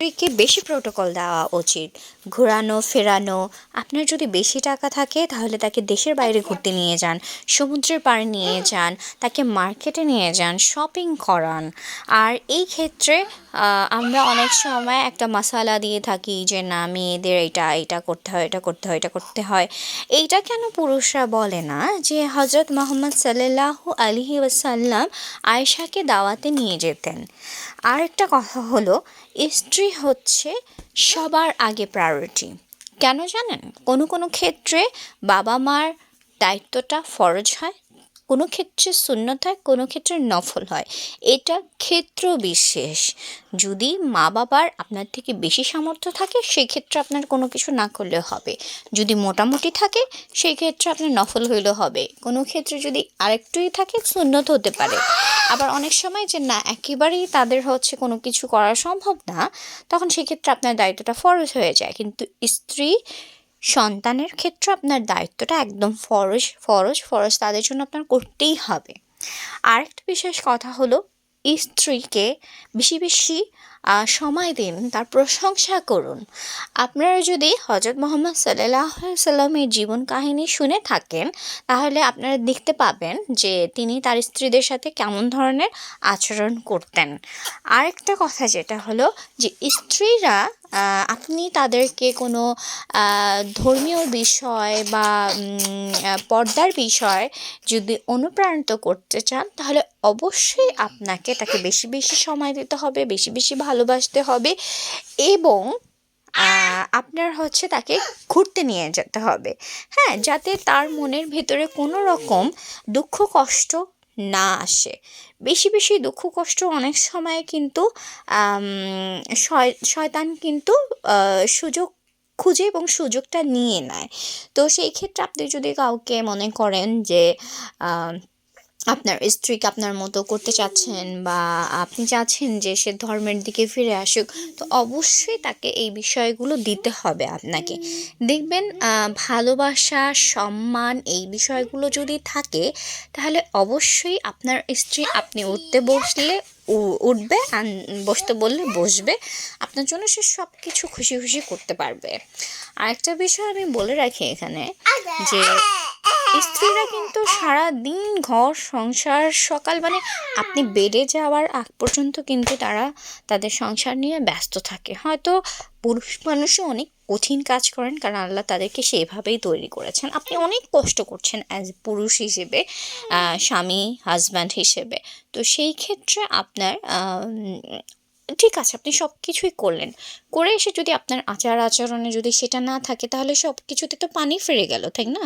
স্ত্রীকে বেশি প্রোটোকল দেওয়া উচিত। ঘোরানো ফেরানো, আপনার যদি বেশি টাকা থাকে তাহলে তাকে দেশের বাইরে ঘুরতে নিয়ে যান, সমুদ্রের পাড়ে নিয়ে যান, তাকে মার্কেটে নিয়ে যান, শপিং করান। আর এই ক্ষেত্রে আমরা অনেক সময় একটা মশালা দিয়ে থাকি যে না, মেয়েদের এটা এটা করতে হয়, এটা করতে হয়, এটা করতে হয়। এইটা কেন পুরুষরা বলে না যে হজরত মোহাম্মদ সাল্লাল্লাহু আলাইহি ওয়াসাল্লাম আয়েশাকে দাওয়াতে নিয়ে যেতেন? আরেকটা কথা হলো, স্ত্রী হচ্ছে সবার আগে প্রায়োরিটি। কেন জানেন? কোনো কোনো ক্ষেত্রে বাবা মার দায়িত্বটা ফরজ হয়, কোনো ক্ষেত্রে সুন্নত হয়, কোনো ক্ষেত্রে নফল হয়। এটা ক্ষেত্র বিশেষ। যদি মা বাবার আপনার থেকে বেশি সামর্থ্য থাকে সেই ক্ষেত্রে আপনার কোনো কিছু না করলেও হবে। যদি মোটামুটি থাকে সেই ক্ষেত্রে আপনার নফল হইলেও হবে। কোনো ক্ষেত্রে যদি আরেকটুই থাকে সুন্নত হতে পারে। আবার অনেক সময় যে না, একেবারেই তাদের হচ্ছে কোনো কিছু করা সম্ভব না, তখন সেক্ষেত্রে আপনার দায়িত্বটা ফরজ হয়ে যায়। কিন্তু স্ত্রী সন্তানের ক্ষেত্রে আপনার দায়িত্বটা একদম ফরজ ফরজ ফরজ, তাদের জন্য আপনার করতেই হবে। আরেকটা বিশেষ কথা হলো, স্ত্রীকে বেশি বেশি সময় দিন, তার প্রশংসা করুন। আপনারা যদি হজরত মোহাম্মদ সাল্লাল্লাহু আলাইহি সাল্লামের জীবন কাহিনী শুনে থাকেন তাহলে আপনারা দেখতে পাবেন যে তিনি তার স্ত্রীদের সাথে কেমন ধরনের আচরণ করতেন। আরেকটা কথা যেটা হলো যে স্ত্রীরা, আপনি তাদেরকে কোনো ধর্মীয় বিষয় বা পর্দার বিষয় যদি অনুপ্রাণিত করতে চান তাহলে অবশ্যই আপনাকে তাকে বেশি বেশি সময় দিতে হবে, বেশি বেশি ভালোবাসতে হবে এবং আপনার হচ্ছে তাকে ঘুরতে নিয়ে যেতে হবে। হ্যাঁ, যাতে তার মনের ভেতরে কোনো রকম দুঃখ কষ্ট না আসে। বেশি বেশি দুঃখ কষ্ট অনেক সময় কিন্তু শয়তান কিন্তু সুযোগ খুঁজে এবং সুযোগটা নিয়ে নেয়। তো সেই ক্ষেত্রে আপনি যদি কাউকে মনে করেন যে আপনার স্ত্রীকে আপনার মতো করতে চাচ্ছেন বা আপনি চাচ্ছেন যে সে ধর্মের দিকে ফিরে আসুক, তো অবশ্যই তাকে এই বিষয়গুলো দিতে হবে আপনাকে। দেখবেন ভালোবাসা সম্মান এই বিষয়গুলো যদি থাকে তাহলে অবশ্যই আপনার স্ত্রী আপনি উঠতে বসলে উঠবে, বসতে বললে বসবে। আপনার জন্য সে সব কিছু খুশি খুশি করতে পারবে। আরেকটা বিষয় আমি বলে রাখি এখানে, যে স্ত্রীরা কিন্তু সারা দিন ঘর সংসার সকাল মানে আপনি বেডে যাওয়ার আগ পর্যন্ত কিন্তু তারা তাদের সংসার নিয়ে ব্যস্ত থাকে। হয়তো পুরুষ মানুষও অনেক কঠিন কাজ করেন, কারণ আল্লাহ তাদেরকে সেইভাবেই তৈরি করেছেন। আপনি অনেক কষ্ট করছেন অ্যাজ পুরুষ হিসেবে, স্বামী হাজব্যান্ড হিসেবে। তো সেই ক্ষেত্রে আপনার ঠিক আছে, আপনি সব কিছুই করলেন, করে এসে যদি আপনার আচার আচরণে যদি সেটা না থাকে তাহলে সব কিছুতে তো পানি ফিরে গেল, তাই না?